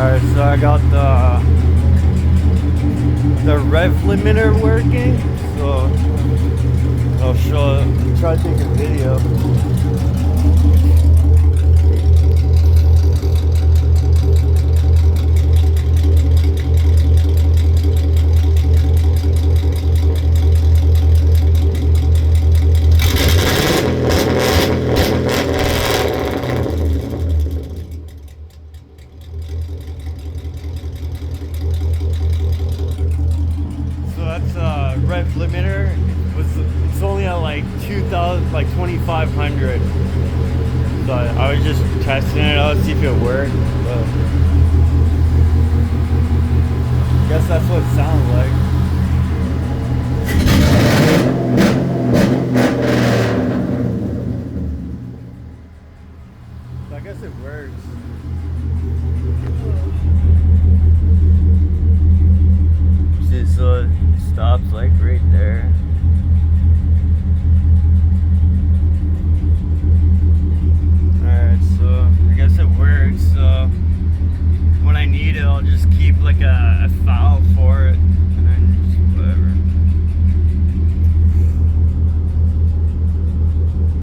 Alright, so I got the rev limiter working, so I'll try to take a video. Rev limiter it's only at like 2,000, like 2,500. So I was just testing it out, see if it worked. But I guess that's what it sounds like. So I guess it works. So it stops like right there. Alright, so I guess it works. So when I need it, I'll just keep like a file for